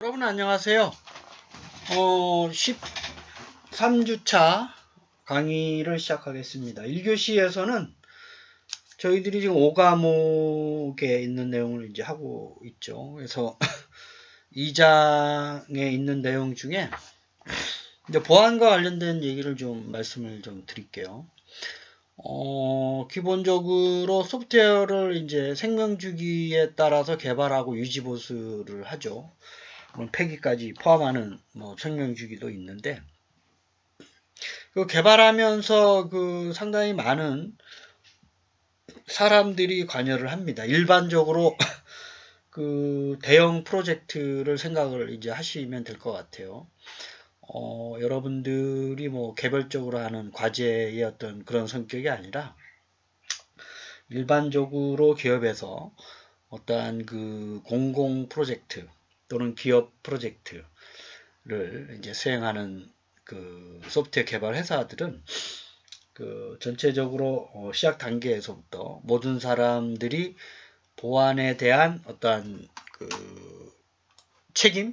여러분 안녕하세요. 13주차 강의를 시작하겠습니다. 1교시에서는 저희들이 지금 5과목에 있는 내용을 이제 하고 있죠. 그래서 2장에 있는 내용 중에 이제 보안과 관련된 얘기를 좀 말씀을 좀 드릴게요. 기본적으로 소프트웨어를 이제 생명주기에 따라서 개발하고 유지보수를 하죠. 폐기까지 포함하는 생명주기도 있는데, 그 개발하면서 그 상당히 많은 사람들이 관여를 합니다. 일반적으로 그 대형 프로젝트를 생각을 이제 하시면 될 것 같아요. 여러분들이 개별적으로 하는 과제의 어떤 그런 성격이 아니라 일반적으로 기업에서 어떠한 그 공공 프로젝트 또는 기업 프로젝트를 이제 수행하는 그 소프트웨어 개발 회사들은 그 전체적으로 시작 단계에서부터 모든 사람들이 보안에 대한 어떠한 그 책임,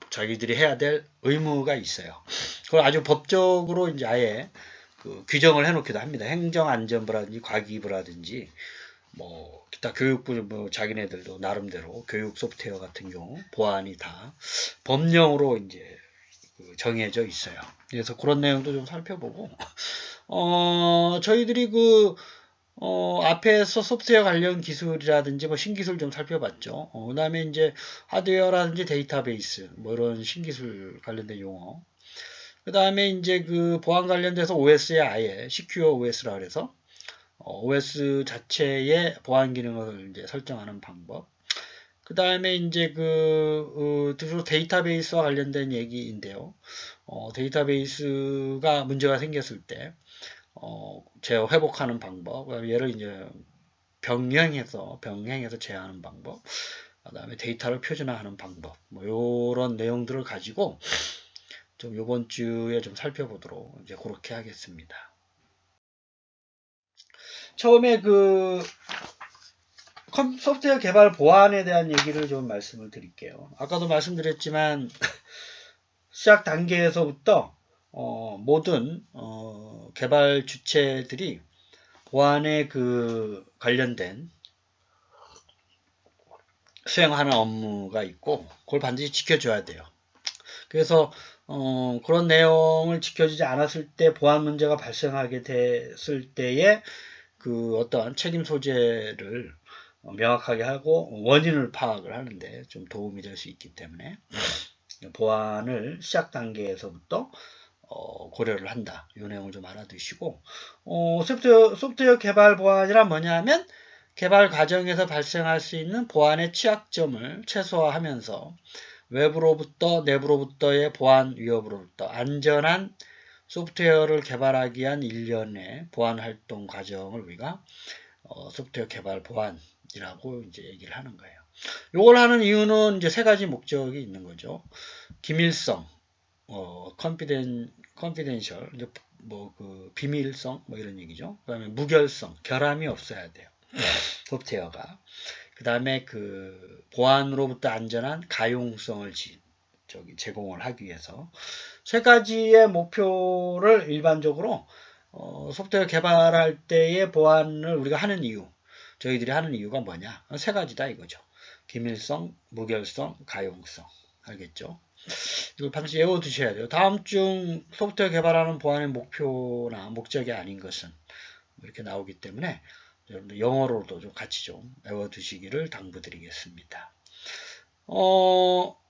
자기들이 해야 될 의무가 있어요. 그걸 아주 법적으로 이제 아예 그 규정을 해놓기도 합니다. 행정안전부라든지 과기부라든지 기타 교육부 자기네들도 나름대로 교육 소프트웨어 같은 경우 보안이 다 법령으로 이제 정해져 있어요. 그래서 그런 내용도 좀 살펴보고, 저희들이 앞에서 소프트웨어 관련 기술이라든지 신기술 좀 살펴봤죠. 그 다음에 이제 하드웨어라든지 데이터베이스, 이런 신기술 관련된 용어. 그 다음에 이제 그 보안 관련돼서 OS에 아예 시큐어 OS라 그래서, OS 자체의 보안 기능을 이제 설정하는 방법. 그 다음에 이제 주로 데이터베이스와 관련된 얘기인데요. 데이터베이스가 문제가 생겼을 때, 회복하는 방법, 얘를 이제 병행해서 제어하는 방법, 그 다음에 데이터를 표준화하는 방법, 요런 내용들을 가지고 좀 요번 주에 좀 살펴보도록 이제 그렇게 하겠습니다. 처음에 소프트웨어 개발 보안에 대한 얘기를 좀 말씀을 드릴게요. 아까도 말씀드렸지만 시작 단계에서부터 모든 개발 주체들이 보안에 관련된 수행하는 업무가 있고 그걸 반드시 지켜줘야 돼요. 그래서 그런 내용을 지켜주지 않았을 때 보안 문제가 발생하게 됐을 때에 그 어떠한 책임 소재를 명확하게 하고 원인을 파악을 하는데 좀 도움이 될 수 있기 때문에 보안을 시작 단계에서부터 고려를 한다. 이 내용을 좀 알아두시고, 소프트웨어 개발 보안이란 뭐냐면 개발 과정에서 발생할 수 있는 보안의 취약점을 최소화하면서 외부로부터 내부로부터의 보안 위협으로부터 안전한 소프트웨어를 개발하기 위한 일련의 보안 활동 과정을 우리가 소프트웨어 개발 보안이라고 이제 얘기를 하는 거예요. 이걸 하는 이유는 이제 세 가지 목적이 있는 거죠. 기밀성, confidential, 이제 비밀성, 이런 얘기죠. 그 다음에 무결성, 결함이 없어야 돼요. 소프트웨어가. 그 다음에 보안으로부터 안전한 가용성을 제공을 하기 위해서 세 가지의 목표를 일반적으로 소프트웨어 개발할 때의 보안을 우리가 하는 이유, 저희들이 하는 이유가 뭐냐? 세 가지다 이거죠. 기밀성, 무결성, 가용성. 알겠죠? 이걸 반드시 외워두셔야 돼요. 다음 중 소프트웨어 개발하는 보안의 목표나 목적이 아닌 것은 이렇게 나오기 때문에 여러분들 영어로도 좀 같이 좀 외워두시기를 당부드리겠습니다.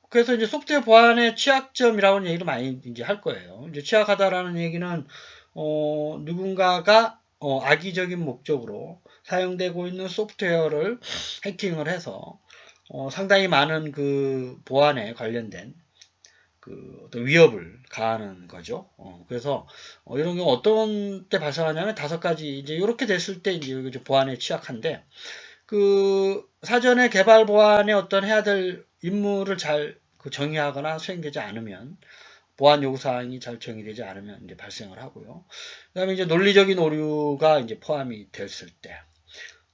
그래서 이제 소프트웨어 보안의 취약점이라는 얘기를 많이 이제 할 거예요. 이제 취약하다라는 얘기는 누군가가 악의적인 목적으로 사용되고 있는 소프트웨어를 해킹을 해서 상당히 많은 보안에 관련된 어떤 위협을 가하는 거죠. 그래서 이런 경우 어떤 때 발생하냐면 5가지 이제 이렇게 됐을 때 이제 보안에 취약한데 사전에 개발 보안에 어떤 해야 될 임무를 잘 정의하거나 수행되지 않으면 보안 요구사항이 잘 정의되지 않으면 이제 발생을 하고요. 그 다음에 이제 논리적인 오류가 이제 포함이 됐을 때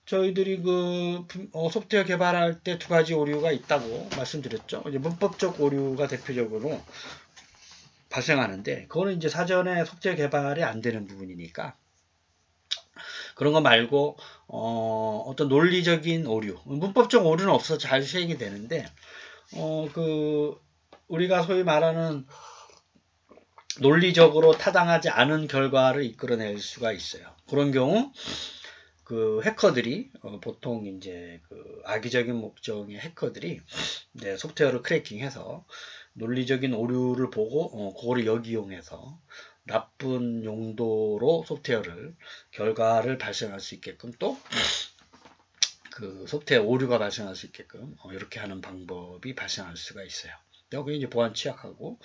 저희들이 그 소프트웨어 개발할 때 두 가지 오류가 있다고 말씀드렸죠. 이제 문법적 오류가 대표적으로 발생하는데, 그거는 이제 사전에 소프트웨어 개발이 안 되는 부분이니까 그런 거 말고 어떤 논리적인 오류, 문법적 오류는 없어 잘 수행이 되는데 그 우리가 소위 말하는 논리적으로 타당하지 않은 결과를 이끌어낼 수가 있어요. 그런 경우 그 해커들이 보통 이제 그 악의적인 목적의 해커들이 이제 소프트웨어를 크래킹해서 논리적인 오류를 보고 그거를 역이용해서 나쁜 용도로 소프트웨어를 결과를 발생할 수 있게끔, 또 그 소프트웨어 오류가 발생할 수 있게끔 이렇게 하는 방법이 발생할 수가 있어요. 여기 이제 보안 취약하고,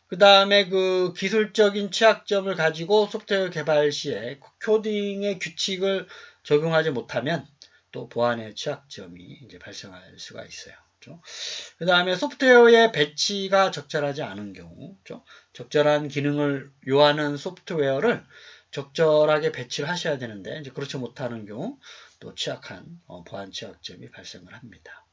그 다음에 그 기술적인 취약점을 가지고 소프트웨어 개발 시에 코딩의 규칙을 적용하지 못하면 또 보안의 취약점이 이제 발생할 수가 있어요. 그 다음에 소프트웨어의 배치가 적절하지 않은 경우, 적절한 기능을 요하는 소프트웨어를 적절하게 배치를 하셔야 되는데 이제 그렇지 못하는 경우 또 취약한 보안 취약점이 발생을 합니다.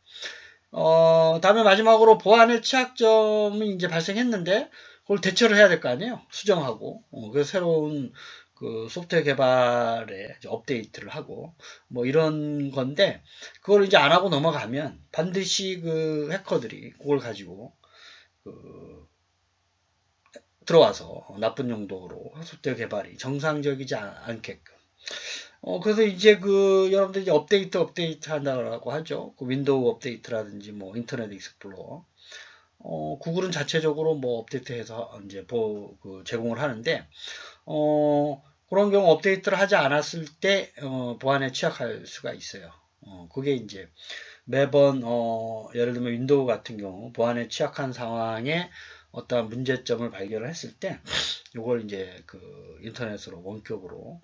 다음에 마지막으로 보안의 취약점이 이제 발생했는데 그걸 대처를 해야 될 거 아니에요. 수정하고 그 새로운 그 소프트웨어 개발에 업데이트를 하고 뭐 이런 건데, 그걸 이제 안 하고 넘어가면 반드시 그 해커들이 그걸 가지고 그 들어와서 나쁜 용도로 소프트웨어 개발이 정상적이지 않게끔 그래서 이제 그 여러분들이 이제 업데이트 한다고 하죠. 그 윈도우 업데이트라든지 뭐 인터넷 익스플로러. 구글은 자체적으로 뭐 업데이트해서 이제 제공을 하는데, 그런 경우 업데이트를 하지 않았을 때, 보안에 취약할 수가 있어요. 그게 이제 매번, 예를 들면 윈도우 같은 경우 보안에 취약한 상황에 어떤 문제점을 발견을 했을 때, 이걸 이제 그 인터넷으로 원격으로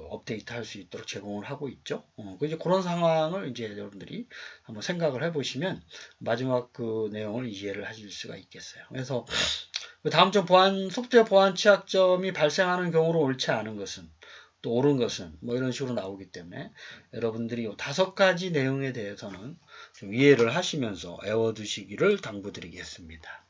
업데이트 할 수 있도록 제공을 하고 있죠. 이제 그런 상황을 이제 여러분들이 한번 생각을 해보시면 마지막 그 내용을 이해를 하실 수가 있겠어요. 그래서 다음 점, 소프트웨어 보안 취약점이 발생하는 경우로 옳지 않은 것은, 또 옳은 것은 뭐 이런 식으로 나오기 때문에 여러분들이 이 5가지 내용에 대해서는 좀 이해를 하시면서 외워두시기를 당부드리겠습니다.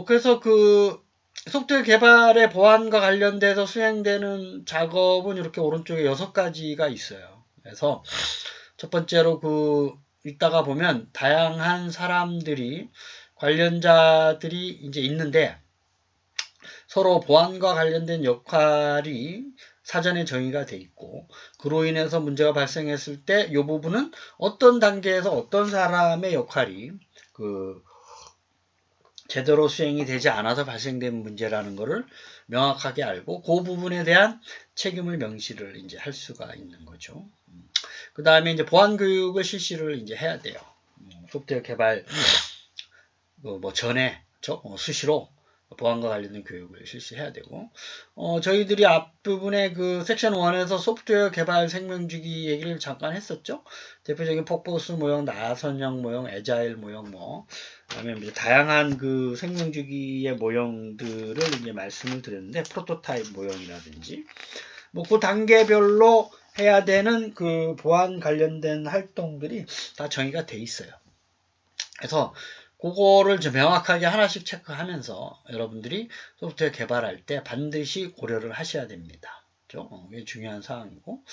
그래서 그 소프트웨어 개발의 보안과 관련돼서 수행되는 작업은 이렇게 오른쪽에 6가지가 있어요. 그래서 첫 번째로 이따가 보면 다양한 사람들이 관련자들이 이제 있는데 서로 보안과 관련된 역할이 사전에 정의가 돼 있고, 그로 인해서 문제가 발생했을 때 이 부분은 어떤 단계에서 어떤 사람의 역할이 제대로 수행이 되지 않아서 발생된 문제라는 것을 명확하게 알고 그 부분에 대한 책임을 명시를 이제 할 수가 있는 거죠. 그 다음에 이제 보안 교육을 실시를 이제 해야 돼요. 소프트웨어 개발 뭐 전에 수시로 보안과 관련된 교육을 실시해야 되고, 저희들이 앞부분에 그 섹션 1에서 소프트웨어 개발 생명주기 얘기를 잠깐 했었죠. 대표적인 폭포스 모형, 나선형 모형, 에자일 모형, 그다음에 이제 다양한 그 생명주기의 모형들을 이제 말씀을 드렸는데, 프로토타입 모형이라든지 뭐 그 단계별로 해야 되는 그 보안 관련된 활동들이 다 정의가 돼 있어요. 그래서 그거를 좀 명확하게 하나씩 체크하면서 여러분들이 소프트웨어 개발할 때 반드시 고려를 하셔야 됩니다. 이게 중요한 사항이고,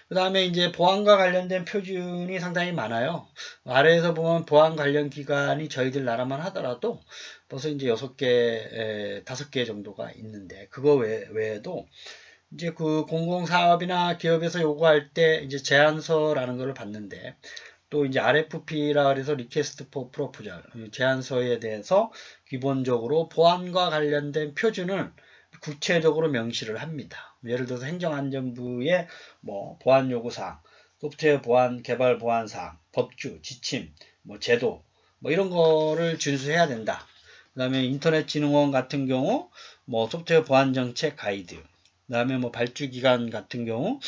그 다음에 이제 보안과 관련된 표준이 상당히 많아요. 아래에서 보면 보안 관련 기관이 저희들 나라만 하더라도 벌써 이제 6개, 5개 정도가 있는데, 그거 외에도 이제 그 공공사업이나 기업에서 요구할 때 이제 제안서라는 걸 받는데, 또 이제 RFP라 그래서 Request for Proposal 제안서에 대해서 기본적으로 보안과 관련된 표준을 구체적으로 명시를 합니다. 예를 들어서 행정안전부의 뭐 보안 요구사항, 소프트웨어 보안 개발 보안 사항, 법규, 지침, 뭐 제도 뭐 이런 거를 준수해야 된다. 그다음에 인터넷진흥원 같은 경우 뭐 소프트웨어 보안 정책 가이드, 그다음에 뭐 발주기관 같은 경우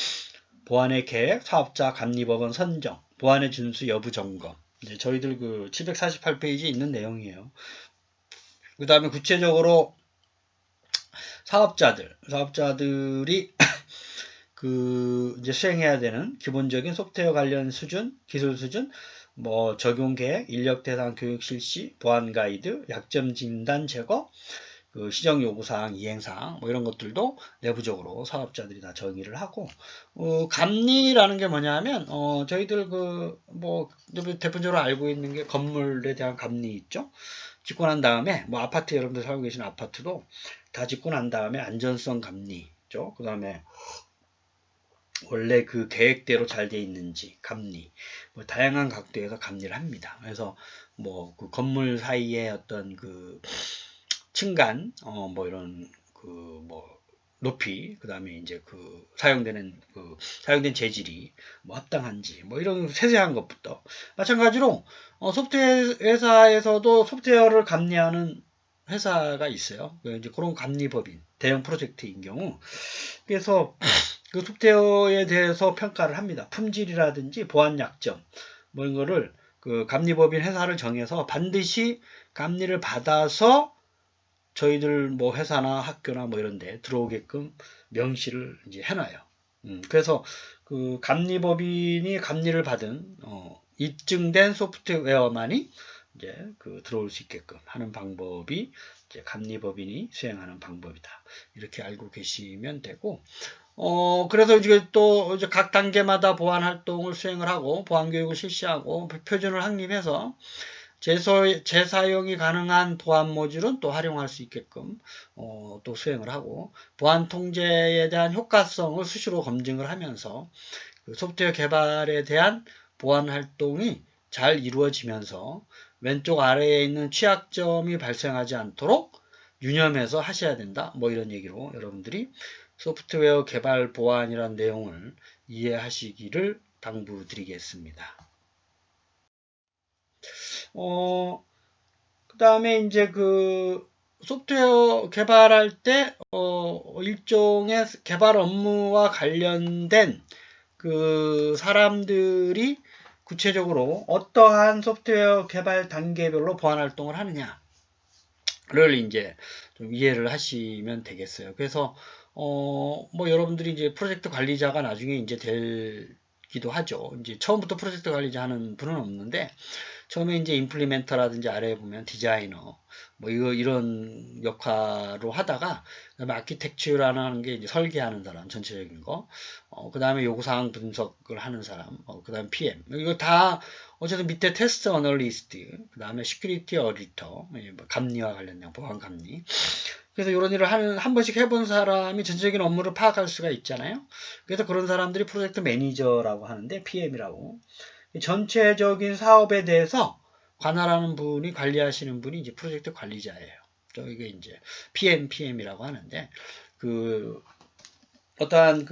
보안의 계획, 사업자 감리법원 선정, 보안의 준수 여부 점검. 이제 저희들 그 748페이지에 있는 내용이에요. 그 다음에 구체적으로 사업자들이 이제 수행해야 되는 기본적인 소프트웨어 관련 수준, 기술 수준, 뭐 적용 계획, 인력 대상 교육 실시, 보안 가이드, 약점 진단 제거, 시정 요구사항, 이행사항, 뭐 이런 것들도 내부적으로 사업자들이 다 정의를 하고, 감리라는 게 뭐냐면, 저희들 뭐, 대표적으로 알고 있는 게 건물에 대한 감리 있죠? 짓고 난 다음에, 뭐 아파트 여러분들 살고 계신 아파트도 다 짓고 난 다음에 안전성 감리 있죠? 그 다음에 원래 그 계획대로 잘 돼 있는지 감리, 뭐 다양한 각도에서 감리를 합니다. 그래서 뭐 그 건물 사이에 어떤 그 층간, 뭐 이런 뭐 높이, 그 다음에 이제 사용된 재질이 뭐 합당한지, 뭐 이런 세세한 것부터. 마찬가지로, 소프트웨어 회사에서도 소프트웨어를 감리하는 회사가 있어요. 이제 그런 감리법인, 대형 프로젝트인 경우. 그래서 그 소프트웨어에 대해서 평가를 합니다. 품질이라든지 보안 약점, 뭐 이런 거를 그 감리법인 회사를 정해서 반드시 감리를 받아서 저희들 뭐 회사나 학교나 뭐 이런 데 들어오게끔 명시를 이제 해놔요. 그래서 그 감리법인이 감리를 받은, 입증된 소프트웨어만이 이제 들어올 수 있게끔 하는 방법이 이제 감리법인이 수행하는 방법이다. 이렇게 알고 계시면 되고, 그래서 이제 또 이제 각 단계마다 보안 활동을 수행을 하고 보안 교육을 실시하고 표준을 확립해서 재사용이 가능한 보안 모듈은 또 활용할 수 있게끔 또 수행을 하고 보안 통제에 대한 효과성을 수시로 검증을 하면서 그 소프트웨어 개발에 대한 보안 활동이 잘 이루어지면서 왼쪽 아래에 있는 취약점이 발생하지 않도록 유념해서 하셔야 된다. 뭐 이런 얘기로 여러분들이 소프트웨어 개발 보안이라는 내용을 이해하시기를 당부드리겠습니다. 그 다음에 이제 소프트웨어 개발할 때, 일종의 개발 업무와 관련된 사람들이 구체적으로 어떠한 소프트웨어 개발 단계별로 보안 활동을 하느냐를 이제 좀 이해를 하시면 되겠어요. 그래서, 뭐 여러분들이 이제 프로젝트 관리자가 나중에 이제 되기도 하죠. 이제 처음부터 프로젝트 관리자 하는 분은 없는데, 처음에 이제 임플리멘터라든지 아래에 보면 디자이너, 뭐 이런 역할로 하다가, 그다음에 아키텍처라는 게 이제 설계하는 사람, 전체적인 거, 그 다음에 요구사항 분석을 하는 사람, 그 다음에 PM. 이거 다, 어쨌든 밑에 테스트 어널리스트, 그 다음에 시큐리티 어디터, 감리와 관련된 보안 감리. 그래서 이런 일을 한 번씩 해본 사람이 전체적인 업무를 파악할 수가 있잖아요. 그래서 그런 사람들이 프로젝트 매니저라고 하는데, PM이라고. 전체적인 사업에 대해서 관할하는 분이 관리하시는 분이 이제 프로젝트 관리자예요. 이게 이제 PM이라고 하는데 어떠한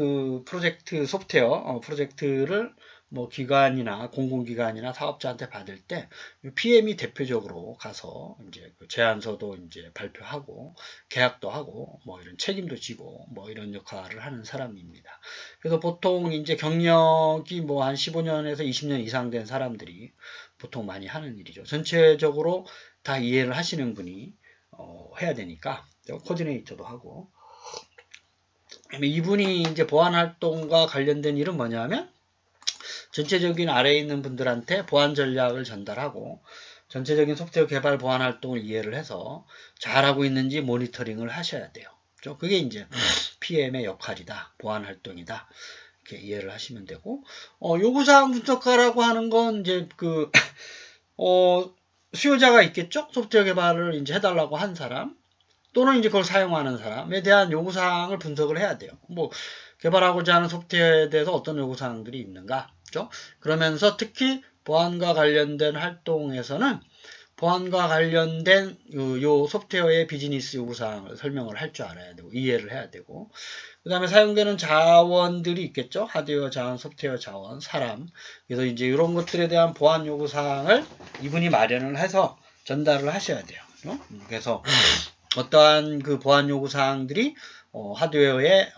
프로젝트 소프트웨어 프로젝트를 뭐 기관이나 공공기관이나 사업자한테 받을 때 PM이 대표적으로 가서 이제 제안서도 이제 발표하고 계약도 하고 뭐 이런 책임도 지고 뭐 이런 역할을 하는 사람입니다. 그래서 보통 이제 경력이 뭐 한 15년에서 20년 이상 된 사람들이 보통 많이 하는 일이죠. 전체적으로 다 이해를 하시는 분이 해야 되니까 코디네이터도 하고 이분이 이제 보안 활동과 관련된 일은 뭐냐면 전체적인 아래에 있는 분들한테 보안 전략을 전달하고 전체적인 소프트웨어 개발 보안 활동을 이해를 해서 잘하고 있는지 모니터링을 하셔야 돼요. 그게 이제 PM의 역할이다. 보안 활동이다. 이렇게 이해를 하시면 되고, 요구사항 분석가라고 하는 건 이제 수요자가 있겠죠? 소프트웨어 개발을 이제 해달라고 한 사람, 또는 이제 그걸 사용하는 사람에 대한 요구사항을 분석을 해야 돼요. 뭐, 개발하고자 하는 소프트웨어에 대해서 어떤 요구사항들이 있는가, 그죠? 그러면서 특히 보안과 관련된 활동에서는 보안과 관련된 요 소프트웨어의 비즈니스 요구사항을 설명을 할 줄 알아야 되고, 이해를 해야 되고, 그 다음에 사용되는 자원들이 있겠죠? 하드웨어 자원, 소프트웨어 자원, 사람. 그래서 이제 이런 것들에 대한 보안 요구사항을 이분이 마련을 해서 전달을 하셔야 돼요. 그래서 어떠한 보안 요구사항들이 하드웨어에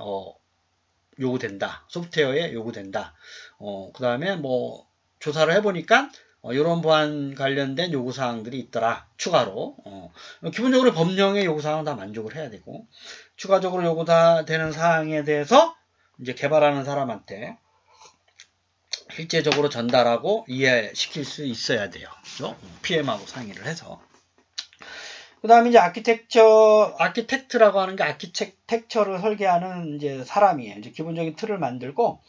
요구된다. 소프트웨어에 요구된다. 그 다음에 뭐 조사를 해보니까 이런 보안 관련된 요구사항들이 있더라. 추가로. 기본적으로 법령의 요구사항은 다 만족을 해야 되고 추가적으로 요구되는 사항에 대해서 이제 개발하는 사람한테 실제적으로 전달하고 이해시킬 수 있어야 돼요. 그죠? PM하고 상의를 해서. 그 다음에 이제 아키텍트라고 하는 게 아키텍처를 설계하는 이제 사람이에요. 이제 기본적인 틀을 만들고,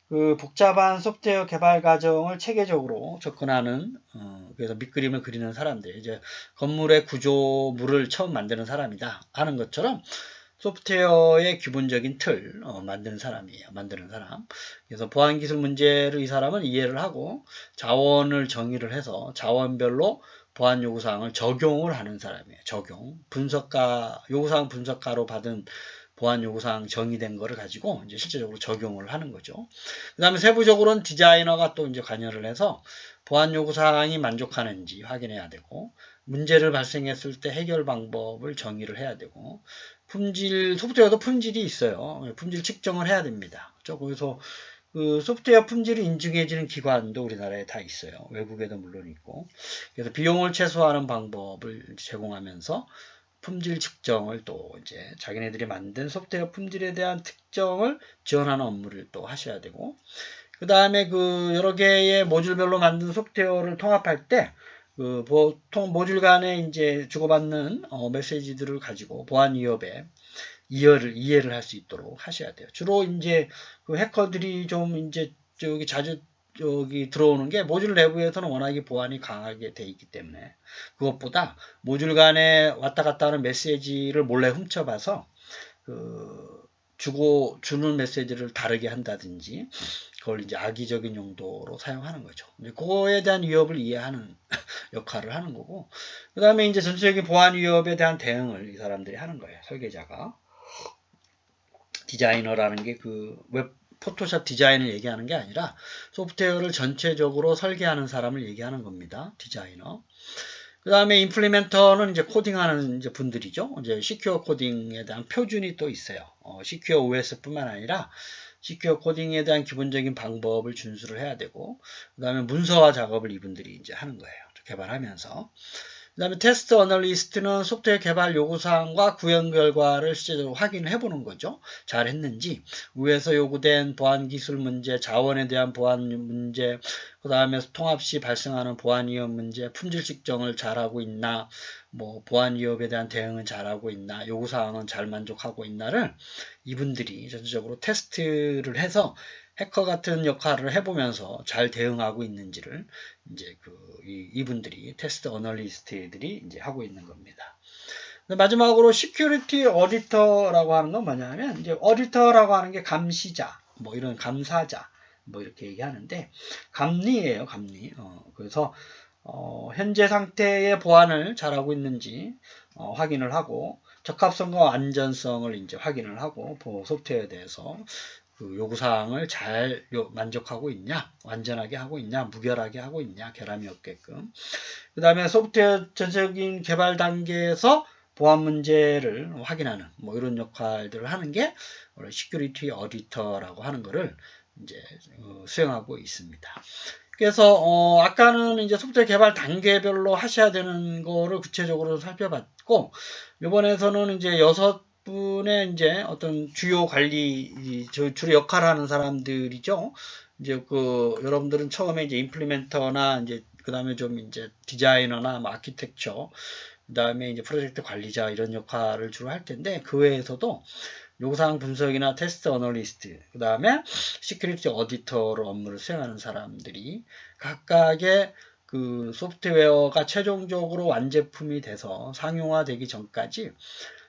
그 복잡한 소프트웨어 개발 과정을 체계적으로 접근하는, 그래서 밑그림을 그리는 사람들. 이제 건물의 구조물을 처음 만드는 사람이다 하는 것처럼, 소프트웨어의 기본적인 틀 만드는 사람이에요. 만드는 사람. 그래서 보안기술 문제를 이 사람은 이해를 하고 자원을 정의를 해서 자원별로 보안 요구사항을 적용을 하는 사람이에요. 적용. 요구사항 분석가로 받은 보안 요구사항 정의된 거를 가지고 이제 실제적으로 적용을 하는 거죠. 그 다음에 세부적으로는 디자이너가 또 이제 관여를 해서 보안 요구사항이 만족하는지 확인해야 되고, 문제를 발생했을 때 해결 방법을 정의를 해야 되고, 소프트웨어도 품질이 있어요. 품질 측정을 해야 됩니다. 그래서 그 소프트웨어 품질이 인증해지는 기관도 우리나라에 다 있어요. 외국에도 물론 있고. 그래서 비용을 최소화하는 방법을 제공하면서 품질 측정을 또 이제 자기네들이 만든 소프트웨어 품질에 대한 특정을 지원하는 업무를 또 하셔야 되고, 그 다음에 그 여러 개의 모듈별로 만든 소프트웨어를 통합할 때 그 보통 모듈 간에 이제 주고받는 메시지들을 가지고 보안 위협에 이해를 할 수 있도록 하셔야 돼요. 주로 이제 그 해커들이 좀 이제 자주 들어오는 게 모듈 내부에서는 워낙에 보안이 강하게 돼 있기 때문에, 그것보다 모듈 간에 왔다 갔다 하는 메시지를 몰래 훔쳐봐서 주는 메시지를 다르게 한다든지, 그걸 이제 악의적인 용도로 사용하는 거죠. 그거에 대한 위협을 이해하는 역할을 하는 거고, 그 다음에 이제 전체적인 보안 위협에 대한 대응을 이 사람들이 하는 거예요. 설계자가. 디자이너라는 게 그 웹 포토샵 디자인을 얘기하는 게 아니라 소프트웨어를 전체적으로 설계하는 사람을 얘기하는 겁니다. 디자이너. 그 다음에 임플리멘터는 이제 코딩하는 이제 분들이죠. 이제 시큐어 코딩에 대한 표준이 또 있어요. 시큐어 OS뿐만 아니라 시큐어 코딩에 대한 기본적인 방법을 준수를 해야 되고, 그 다음에 문서화 작업을 이분들이 이제 하는 거예요. 개발하면서. 그 다음에 테스트 어널리스트는 소프트웨어 개발 요구사항과 구현 결과를 실제적으로 확인해 보는 거죠. 잘 했는지, 위에서 요구된 보안 기술 문제, 자원에 대한 보안 문제, 그 다음에 통합 시 발생하는 보안 위협 문제, 품질 측정을 잘하고 있나, 뭐 보안 위협에 대한 대응은 잘하고 있나, 요구사항은 잘 만족하고 있나를 이분들이 전체적으로 테스트를 해서 해커 같은 역할을 해보면서 잘 대응하고 있는지를 이제 이분들이 테스트 어널리스트들이 이제 하고 있는 겁니다. 마지막으로 시큐리티 어디터라고 하는 건 뭐냐면, 이제 어디터라고 하는 게 감시자, 뭐 이런 감사자, 뭐 이렇게 얘기하는데, 감리예요, 감리. 그래서 현재 상태의 보안을 잘하고 있는지 확인을 하고, 적합성과 안전성을 이제 확인을 하고, 소프트웨어에 대해서 그 요구사항을 잘 만족하고 있냐, 완전하게 하고 있냐, 무결하게 하고 있냐, 결함이 없게끔. 그 다음에 소프트웨어 전체적인 개발 단계에서 보안 문제를 확인하는 뭐 이런 역할들을 하는 게 시큐리티 어디터라고 하는 거를 이제 수행하고 있습니다. 그래서 아까는 이제 소프트웨어 개발 단계별로 하셔야 되는 거를 구체적으로 살펴봤고, 이번에서는 이제 6분의 이제 어떤 주요 관리, 주로 역할을 하는 사람들이죠. 이제 여러분들은 처음에 이제 임플리멘터나 이제 그 다음에 좀 이제 디자이너나 뭐 아키텍처, 그 다음에 이제 프로젝트 관리자 이런 역할을 주로 할 텐데, 그 외에서도 요구사항 분석이나 테스트 어널리스트, 그 다음에 시큐리티 어디터로 업무를 수행하는 사람들이 각각의 그 소프트웨어가 최종적으로 완제품이 돼서 상용화되기 전까지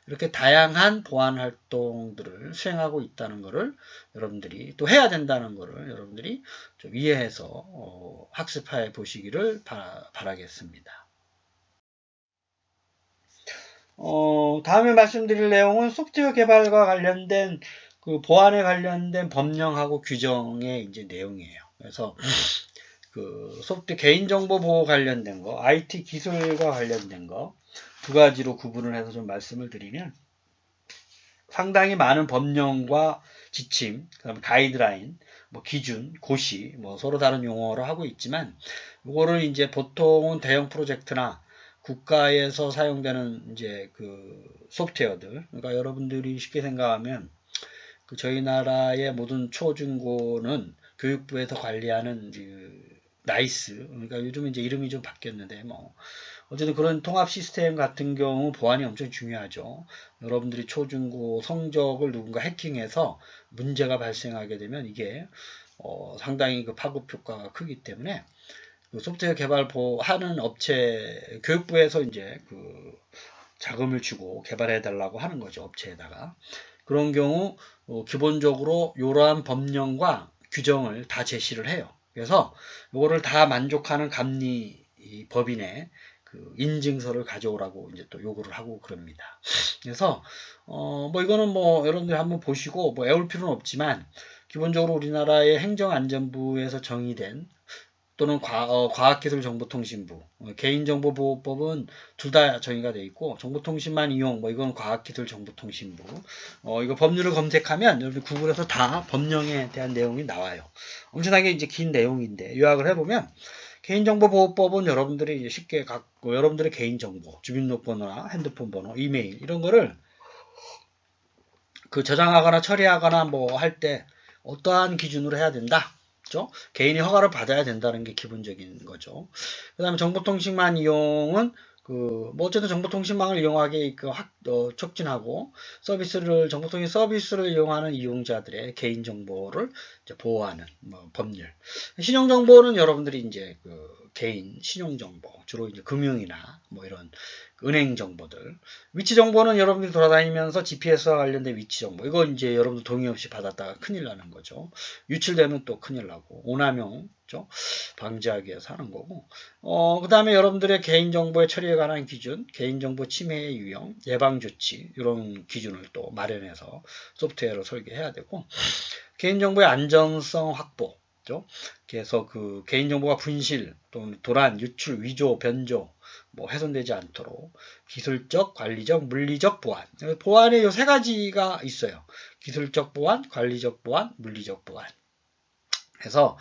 이렇게 다양한 보안 활동들을 수행하고 있다는 것을 여러분들이 또 해야 된다는 것을 여러분들이 좀 이해해서 학습해 보시기를 바라겠습니다. 다음에 말씀드릴 내용은 소프트웨어 개발과 관련된 그 보안에 관련된 법령하고 규정의 이제 내용이에요. 그래서 그 소프트 개인정보 보호 관련된 거, IT 기술과 관련된 거 두 가지로 구분을 해서 좀 말씀을 드리면, 상당히 많은 법령과 지침, 그다음에 가이드라인, 뭐 기준, 고시, 뭐 서로 다른 용어로 하고 있지만, 이거를 이제 보통은 대형 프로젝트나 국가에서 사용되는 이제 그 소프트웨어들, 그러니까 여러분들이 쉽게 생각하면 그 저희 나라의 모든 초중고는 교육부에서 관리하는 나이스, 그러니까 요즘 이제 이름이 좀 바뀌었는데 뭐 어쨌든 그런 통합 시스템 같은 경우 보안이 엄청 중요하죠. 여러분들이 초중고 성적을 누군가 해킹해서 문제가 발생하게 되면 이게 상당히 그 파급 효과가 크기 때문에 그 소프트웨어 개발하는 업체 교육부에서 이제 그 자금을 주고 개발해 달라고 하는 거죠. 업체에다가. 그런 경우 기본적으로 이러한 법령과 규정을 다 제시를 해요. 그래서 이거를 다 만족하는 감리 법인의 그 인증서를 가져오라고 이제 또 요구를 하고 그럽니다. 그래서 뭐 이거는 뭐 여러분들 한번 보시고 뭐 애울 필요는 없지만 기본적으로 우리나라의 행정안전부에서 정의된 또는 과학기술정보통신부, 개인정보보호법은 둘 다 정의가 되어 있고 정보통신만 이용, 뭐 이건 과학기술정보통신부. 이거 법률을 검색하면 여러분 구글에서 다 법령에 대한 내용이 나와요. 엄청나게 이제 긴 내용인데 요약을 해보면 개인정보보호법은 여러분들이 이제 쉽게 갖고 여러분들의 개인정보, 주민등록번호나 핸드폰 번호, 이메일 이런 거를 그 저장하거나 처리하거나 뭐 할 때 어떠한 기준으로 해야 된다. 그렇죠? 개인이 허가를 받아야 된다는 게 기본적인 거죠. 그 다음에 정보통신망 이용은 뭐 어쨌든 정보통신망을 이용하게 촉진하고 정보통신 서비스를 이용하는 이용자들의 개인정보를 보호하는 뭐 법률. 신용정보는 여러분들이 이제 개인 신용정보, 주로 이제 금융이나 뭐 이런 은행 정보들. 위치 정보는 여러분들이 돌아다니면서 GPS와 관련된 위치 정보. 이거 이제 여러분들 동의 없이 받았다가 큰일 나는 거죠. 유출되면 또 큰일 나고. 오남용, 그렇죠? 방지하기 위해서 하는 거고. 그 다음에 여러분들의 개인정보의 처리에 관한 기준, 개인정보 침해의 유형, 예방조치, 이런 기준을 또 마련해서 소프트웨어로 설계해야 되고, 개인정보의 안전성 확보, 그렇죠? 그래서 그 개인정보가 분실 또는 도란, 유출, 위조, 변조, 뭐 훼손되지 않도록 기술적, 관리적, 물리적 보안. 보안에 이 세 가지가 있어요. 기술적 보안, 관리적 보안, 물리적 보안. 해서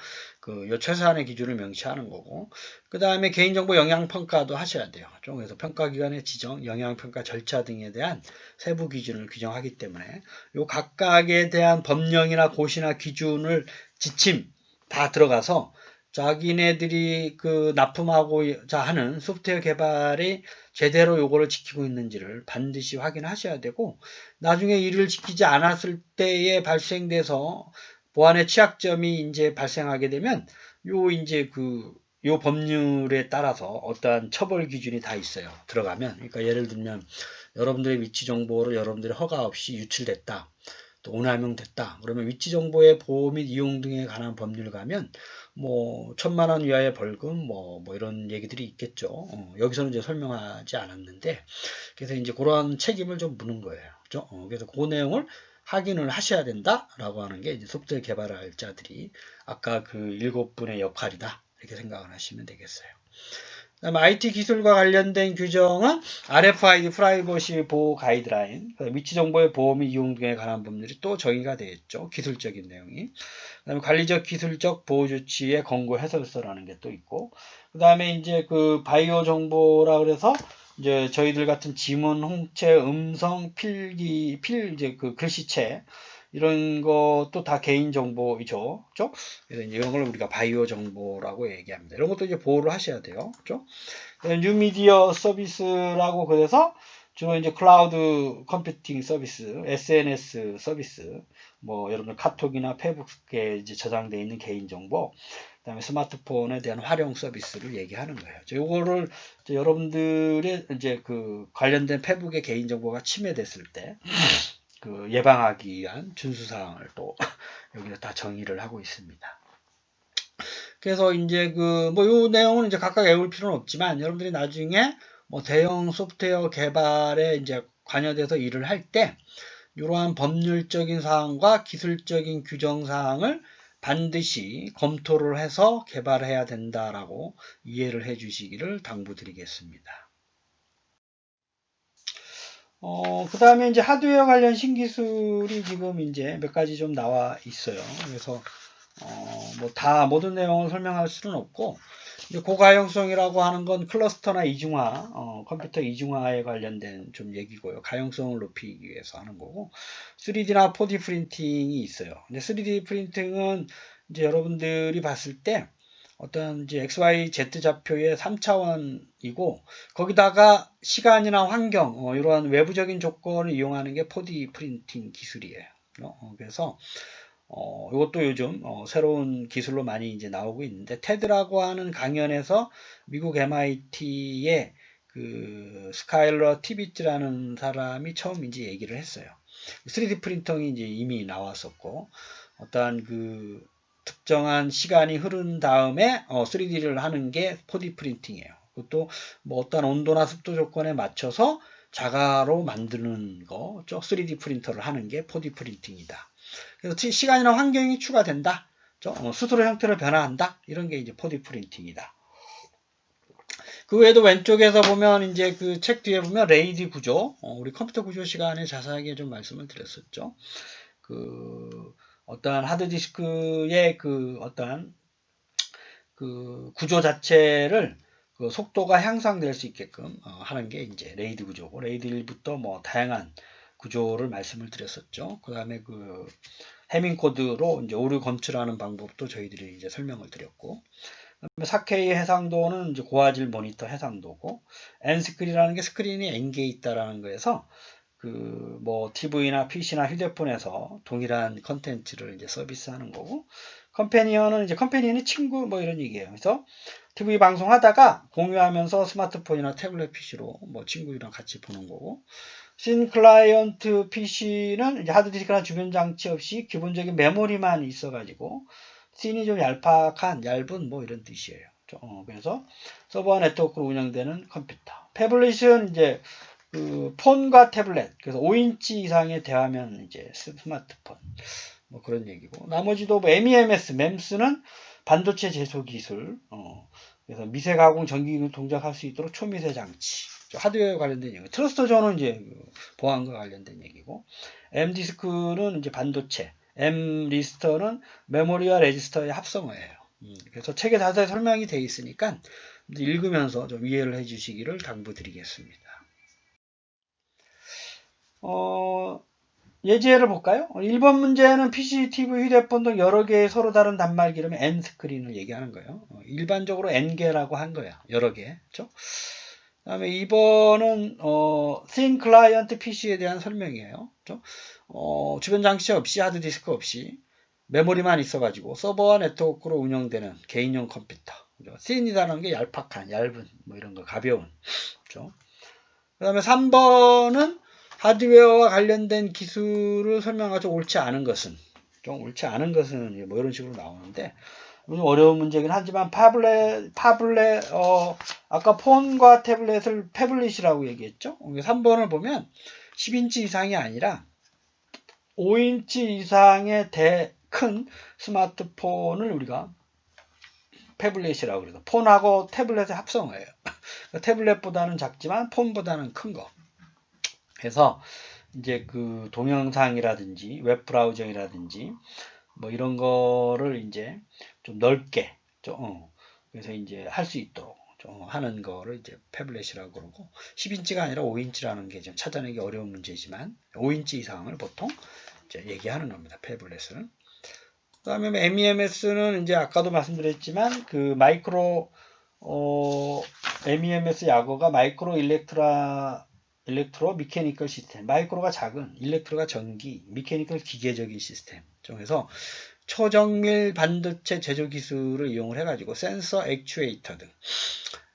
요 최소한의 기준을 명시하는 거고, 그 다음에 개인정보 영향평가도 하셔야 돼요. 그래서 평가기관의 지정, 영향평가 절차 등에 대한 세부 기준을 규정하기 때문에 요 각각에 대한 법령이나 고시나 기준을 지침 다 들어가서 자기네들이 납품하고자 하는 소프트웨어 개발이 제대로 요거를 지키고 있는지를 반드시 확인하셔야 되고, 나중에 이를 지키지 않았을 때에 발생돼서 보안의 취약점이 이제 발생하게 되면 요 법률에 따라서 어떠한 처벌 기준이 다 있어요. 들어가면. 그러니까 예를 들면 여러분들의 위치 정보를 여러분들의 허가 없이 유출됐다. 또 오남용됐다. 그러면 위치 정보의 보호 및 이용 등에 관한 법률 가면 뭐 1,000만 원 이하의 벌금 뭐 이런 얘기들이 있겠죠. 여기서는 이제 설명하지 않았는데 그래서 이제 그런 책임을 좀 묻는 거예요. 그렇죠? 그래서 그 내용을 확인을 하셔야 된다라고 하는 게 이제 소프트웨어 개발할 자들이 아까 그 7분의 역할이다. 이렇게 생각을 하시면 되겠어요. 그다음에 IT 기술과 관련된 규정은 RFID 프라이버시 보호 가이드라인, 위치 정보의 보호 및 이용 등에 관한 법률이 또 정의가 되어 있죠. 기술적인 내용이. 그다음에 관리적 기술적 보호 조치의 권고 해설서라는 게 또 있고, 그다음에 이제 바이오 정보라 그래서 이제 저희들 같은 지문, 홍채, 음성, 필기, 이제 글씨체 이런 것도 다 개인 정보이죠. 그죠? 그래서 이제 이런 걸 우리가 바이오 정보라고 얘기합니다. 이런 것도 이제 보호를 하셔야 돼요. 그죠? 뉴미디어 서비스라고 그래서 주로 이제 클라우드 컴퓨팅 서비스, SNS 서비스, 뭐 여러분들 카톡이나 페이북에 이제 저장되어 있는 개인 정보, 그다음에 스마트폰에 대한 활용 서비스를 얘기하는 거예요. 요거를 여러분들의 이제 관련된 페북의 개인 정보가 침해됐을 때 예방하기 위한 준수 사항을 또 여기서 다 정의를 하고 있습니다. 그래서 이제 뭐 요 내용은 이제 각각 외울 필요는 없지만 여러분들이 나중에 뭐 대형 소프트웨어 개발에 이제 관여돼서 일을 할 때 이러한 법률적인 사항과 기술적인 규정 사항을 반드시 검토를 해서 개발해야 된다라고 이해를 해 주시기를 당부드리겠습니다. 그 다음에 이제 하드웨어 관련 신기술이 지금 이제 몇 가지 좀 나와 있어요. 그래서, 모든 내용을 설명할 수는 없고, 이제 고가용성이라고 하는 건 클러스터나 이중화, 컴퓨터 이중화에 관련된 좀 얘기고요. 가용성을 높이기 위해서 하는 거고, 3D나 4D 프린팅이 있어요. 근데 3D 프린팅은 이제 여러분들이 봤을 때 어떤 이제 XYZ 좌표의 3차원이고, 거기다가 시간이나 환경, 이러한 외부적인 조건을 이용하는 게 4D 프린팅 기술이에요. 그래서 이것도 요즘 새로운 기술로 많이 이제 나오고 있는데, 테드라고 하는 강연에서 미국 MIT의 그 스카일러 티비츠라는 사람이 처음 이제 얘기를 했어요. 3D 프린터이 이제 이미 나왔었고, 어떠한 그 특정한 시간이 흐른 다음에 3D를 하는 게 4D 프린팅이에요. 그것도 뭐 어떤 온도나 습도 조건에 맞춰서 자가로 만드는 거, 3D 프린터를 하는 게 4D 프린팅이다. 그래서 시간이나 환경이 추가된다. 스스로 형태를 변화한다. 이런 게 이제 4D 프린팅이다. 그 외에도 왼쪽에서 보면 이제 그 책 뒤에 보면 레이디 구조, 우리 컴퓨터 구조 시간에 자세하게 좀 말씀을 드렸었죠. 그 어떠한 하드디스크의 그 어떠한 그 구조 자체를 그 속도가 향상될 수 있게끔 하는 게 이제 레이디 구조고, 레이디 1부터 뭐 다양한 구조를 말씀을 드렸었죠. 그 다음에 그 해밍 코드로 이제 오류 검출하는 방법도 저희들이 이제 설명을 드렸고, 그다음에 4K 해상도는 이제 고화질 모니터 해상도고, N스크린이라는 게 스크린이 N개 있다라는 거에서 그 뭐 TV나 PC나 휴대폰에서 동일한 컨텐츠를 이제 서비스하는 거고, 컴패니언은 이제 컴패니언이 친구 뭐 이런 얘기예요. 그래서 TV 방송하다가 공유하면서 스마트폰이나 태블릿 PC로 뭐 친구들이랑 같이 보는 거고, 신 클라이언트 PC는 이제 하드디스크나 주변 장치 없이 기본적인 메모리만 있어가지고 씬이 좀 얇은 뭐 이런 뜻이에요. 그래서 서버와 네트워크로 운영되는 컴퓨터. 태블릿은 이제 그 폰과 태블릿, 그래서 5인치 이상의 대화면 이제 스마트폰, 뭐 그런 얘기고, 나머지도 뭐 MEMS는 반도체 제소 기술, 그래서 미세 가공 전기 동작할 수 있도록 초미세 장치, 하드웨어 관련된 얘기. 트러스터 존은 이제 보안과 관련된 얘기고, M 디스크는 이제 반도체, M 리스터는 메모리와 레지스터의 합성어예요. 그래서 책에 자세히 설명이 되어 있으니까 읽으면서 좀 이해를 해주시기를 당부드리겠습니다. 예제를 볼까요? 1번 문제는 PC, TV, 휴대폰 등 여러 개의 서로 다른 단말 기름의 N스크린을 얘기하는 거예요. 일반적으로 N개라고 한 거야. 여러 개. 그렇죠? 그 다음에 2번은 Thin Client PC에 대한 설명이에요. 그렇죠? 주변 장치 없이, 하드디스크 없이 메모리만 있어가지고 서버와 네트워크로 운영되는 개인용 컴퓨터. 그렇죠? Thin이라는 게 얇은, 뭐 이런 거, 가벼운. 그렇죠? 그 다음에 3번은 하드웨어와 관련된 기술을 설명하죠. 옳지 않은 것은 뭐 이런 식으로 나오는데, 좀 어려운 문제긴 하지만 아까 폰과 태블릿을 패블릿이라고 얘기했죠. 3번을 보면 10인치 이상이 아니라 5인치 이상의 큰 스마트폰을 우리가 패블릿이라고 그래서 폰하고 태블릿의 합성어예요. 태블릿보다는 작지만 폰보다는 큰 거. 그래서 이제 그 동영상이라든지 웹 브라우저이라든지 뭐 이런 거를 이제 좀 넓게 그래서 이제 할 수 있도록 하는 거를 이제 패블렛이라고 그러고, 10인치가 아니라 5인치라는 게 좀 찾아내기 어려운 문제지만 5인치 이상을 보통 이제 얘기하는 겁니다. 패블렛은. 그다음에 MEMS는 이제 아까도 말씀드렸지만 그 MEMS 약어가 마이크로 일렉트로 미케니컬 시스템. 마이크로가 작은, 일렉트로가 전기, 미케니컬 기계적인 시스템. 그래서 초정밀 반도체 제조 기술을 이용을 해가지고 센서, 액추에이터 등.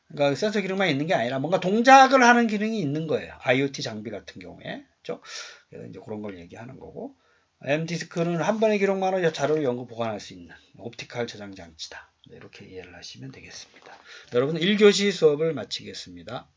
그러니까 센서 기능만 있는 게 아니라 뭔가 동작을 하는 기능이 있는 거예요. IoT 장비 같은 경우에. 그렇죠? 그래서 이제 그런 걸 얘기하는 거고. M 디스크는 한 번의 기록만으로 자료를 연구 보관할 수 있는 옵티컬 저장 장치다. 이렇게 이해를 하시면 되겠습니다. 여러분 1교시 수업을 마치겠습니다.